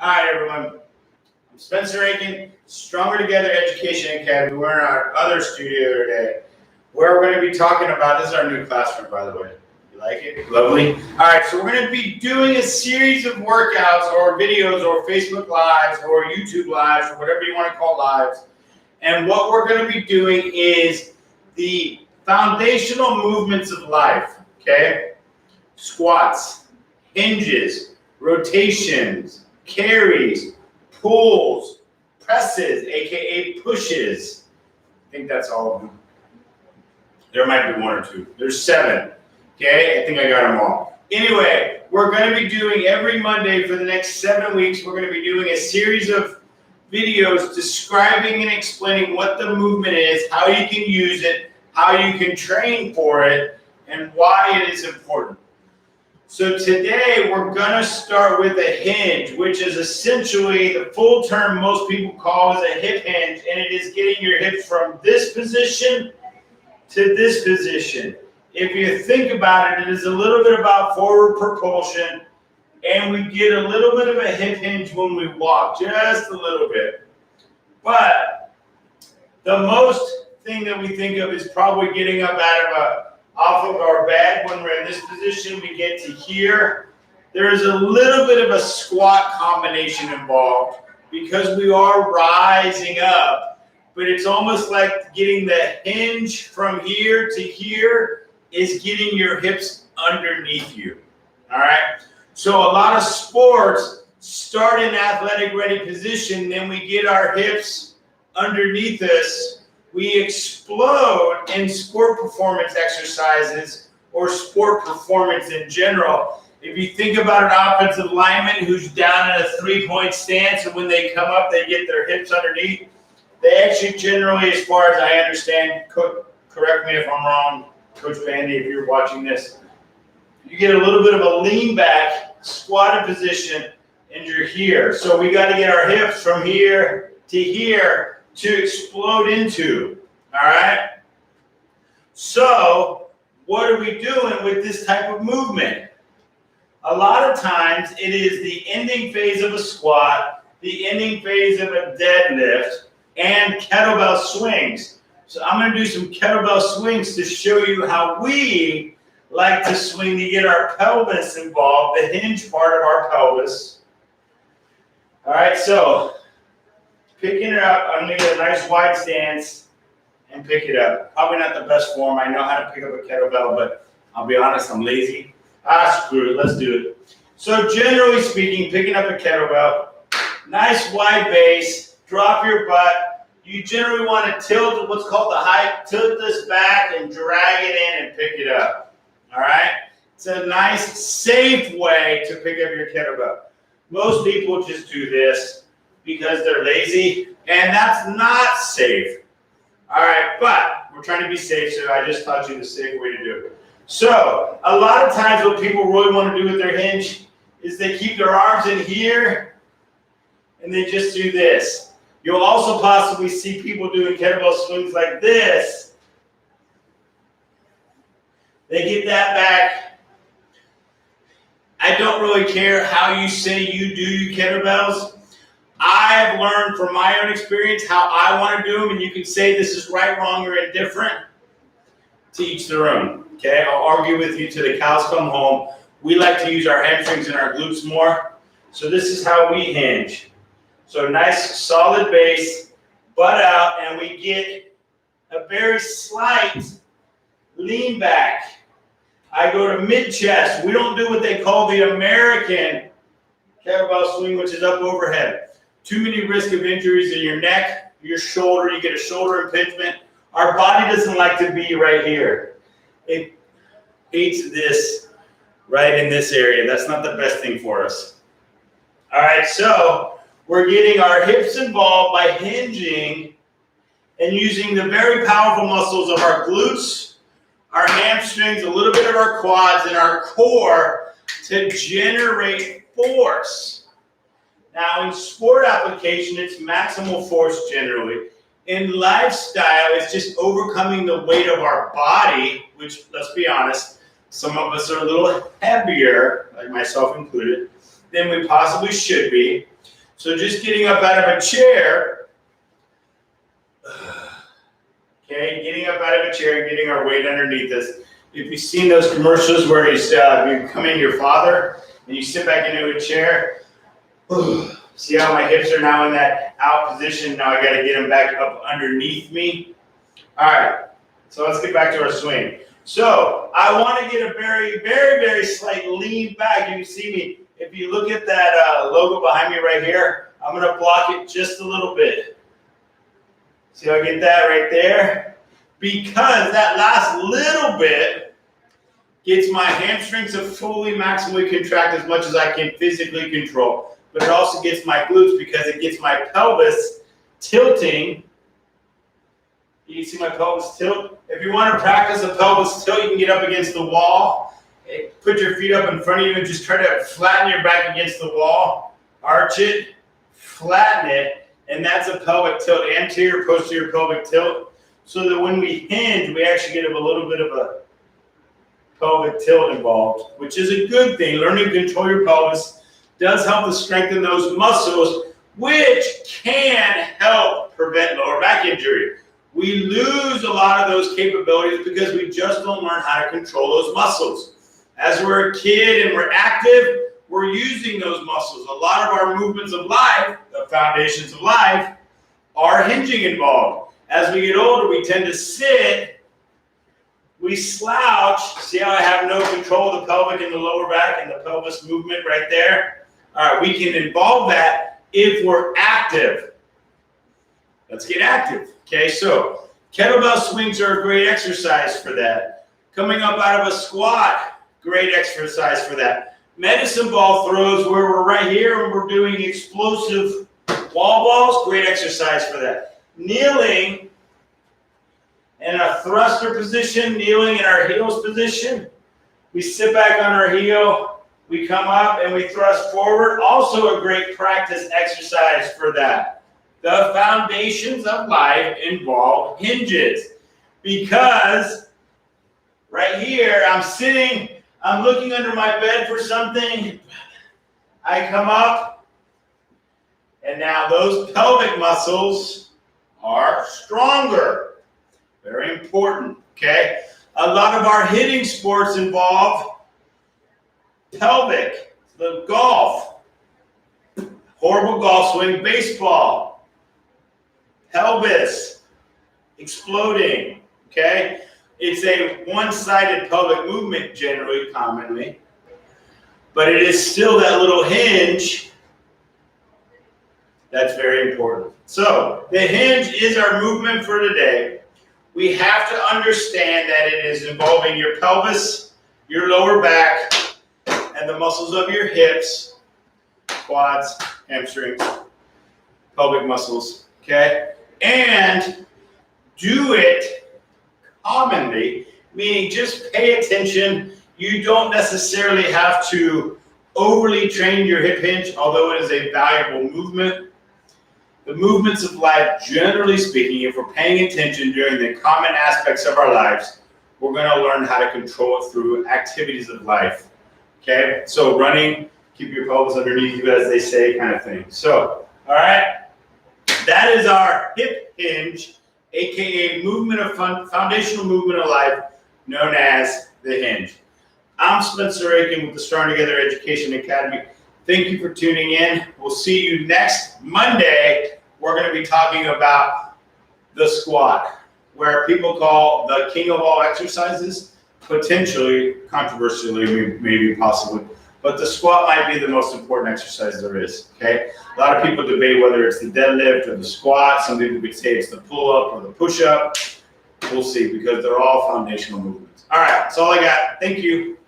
Hi, everyone. I'm Spencer Aiken, Stronger Together Education Academy. We're in our other studio today, where we're going to be talking about, this is our new classroom, by the way. You like it? Lovely. All right, so we're going to be doing a series of workouts or videos or Facebook Lives or YouTube Lives or whatever you want to call lives. And what we're going to be doing is the foundational movements of life, okay? Squats, hinges, rotations, carries, pulls, presses, aka pushes. I think that's all of them. There might be one or two. There's 7. Okay, I think I got them all. Anyway, we're going to be doing every Monday for the next 7 weeks. We're going to be doing a series of videos describing and explaining what the movement is, how you can use it, how you can train for it, and why it is important. So today we're going to start with a hinge, which is essentially the full term most people call is a hip hinge, and it is getting your hips from this position to this position. If you think about it, it is a little bit about forward propulsion, and we get a little bit of a hip hinge when we walk, just a little bit. But the most thing that we think of is probably getting up off of our bed. When we're in this position, we get to here. There is a little bit of a squat combination involved because we are rising up, but it's almost like getting the hinge from here to here is getting your hips underneath you, all right? So a lot of sports start in athletic ready position, then we get our hips underneath us. We explode in sport performance exercises or sport performance in general. If you think about an offensive lineman who's down in a 3-point stance and when they come up, they get their hips underneath, they actually generally, as far as I understand, correct me if I'm wrong, Coach Bandy, if you're watching this, you get a little bit of a lean back, squatted position, and you're here. So we got to get our hips from here to here to explode into, all right? So what are we doing with this type of movement? A lot of times it is the ending phase of a squat, the ending phase of a deadlift, and kettlebell swings. So I'm going to do some kettlebell swings to show you how we like to swing to get our pelvis involved, the hinge part of our pelvis. All right, so picking it up, I'm going to get a nice wide stance and pick it up. Probably not the best form. I know how to pick up a kettlebell, but I'll be honest, I'm lazy. Screw it, let's do it. So generally speaking, picking up a kettlebell, nice wide base, drop your butt. You generally want to tilt what's called the height, tilt this back and drag it in and pick it up. All right? It's a nice, safe way to pick up your kettlebell. Most people just do this because they're lazy, and that's not safe. All right, but we're trying to be safe, so I just taught you the safe way to do it. So a lot of times what people really want to do with their hinge is they keep their arms in here, and they just do this. You'll also possibly see people doing kettlebell swings like this. They get that back. I don't really care how you say you do your kettlebells. I've learned from my own experience how I want to do them, and you can say this is right, wrong, or indifferent. To each their own, okay? I'll argue with you till the cows come home. We like to use our hamstrings and our glutes more, so this is how we hinge. So nice, solid base, butt out, and we get a very slight lean back. I go to mid-chest. We don't do what they call the American kettlebell swing, which is up overhead. Too many risk of injuries in your neck, your shoulder. You get a shoulder impingement. Our body doesn't like to be right here. It hates this right in this area. That's not the best thing for us. All right, so we're getting our hips involved by hinging and using the very powerful muscles of our glutes, our hamstrings, a little bit of our quads, and our core to generate force. Now, in sport application, it's maximal force generally. In lifestyle, it's just overcoming the weight of our body, which, let's be honest, some of us are a little heavier, like myself included, than we possibly should be. So just getting up out of a chair, okay, getting up out of a chair and getting our weight underneath us. If you've seen those commercials where you come in your father and you sit back into a chair, see how my hips are now in that out position? Now I got to get them back up underneath me. All right, so let's get back to our swing. So I want to get a very, very, very slight lean back. You can see me. If you look at that logo behind me right here, I'm going to block it just a little bit. See how I get that right there? Because that last little bit gets my hamstrings to fully maximally contract as much as I can physically control. But it also gets my glutes because it gets my pelvis tilting. You can see my pelvis tilt. If you want to practice a pelvis tilt, you can get up against the wall. Put your feet up in front of you and just try to flatten your back against the wall. Arch it, flatten it, and that's a pelvic tilt, anterior, posterior pelvic tilt. So that when we hinge, we actually get a little bit of a pelvic tilt involved, which is a good thing. Learning to control your pelvis does help to strengthen those muscles, which can help prevent lower back injury. We lose a lot of those capabilities because we just don't learn how to control those muscles. As we're a kid and we're active, we're using those muscles. A lot of our movements of life, the foundations of life, are hinging involved. As we get older, we tend to sit, we slouch. See how I have no control of the pelvic and the lower back and the pelvis movement right there? All right, we can involve that if we're active. Let's get active. Okay, so kettlebell swings are a great exercise for that. Coming up out of a squat, great exercise for that. Medicine ball throws where we're right here and we're doing explosive wall balls, great exercise for that. Kneeling in a thruster position, kneeling in our heels position. We sit back on our heel, we come up and we thrust forward. Also a great practice exercise for that. The foundations of life involve hinges because right here I'm sitting, I'm looking under my bed for something. I come up and now those pelvic muscles are stronger. Very important, okay? A lot of our hitting sports involve pelvic, the golf, horrible golf swing, baseball. Pelvis exploding, okay? It's a one-sided pelvic movement generally, commonly, but it is still that little hinge that's very important. So the hinge is our movement for today. We have to understand that it is involving your pelvis, your lower back, and the muscles of your hips, quads, hamstrings, pelvic muscles, okay? And do it commonly, meaning just pay attention. You don't necessarily have to overly train your hip hinge, although it is a valuable movement. The movements of life, generally speaking, if we're paying attention during the common aspects of our lives, we're going to learn how to control it through activities of life. Okay? So running, keep your pelvis underneath you, as they say, kind of thing. So, all right? That is our hip hinge, aka foundational movement of life, known as the hinge. I'm Spencer Aiken with the Strong Together Education Academy. Thank you for tuning in. We'll see you next Monday. We're going to be talking about the squat, where people call the king of all exercises, potentially, controversially, maybe possibly. But the squat might be the most important exercise there is, okay? A lot of people debate whether it's the deadlift or the squat. Some people would say it's the pull-up or the push-up. We'll see, because they're all foundational movements. All right, that's all I got. Thank you.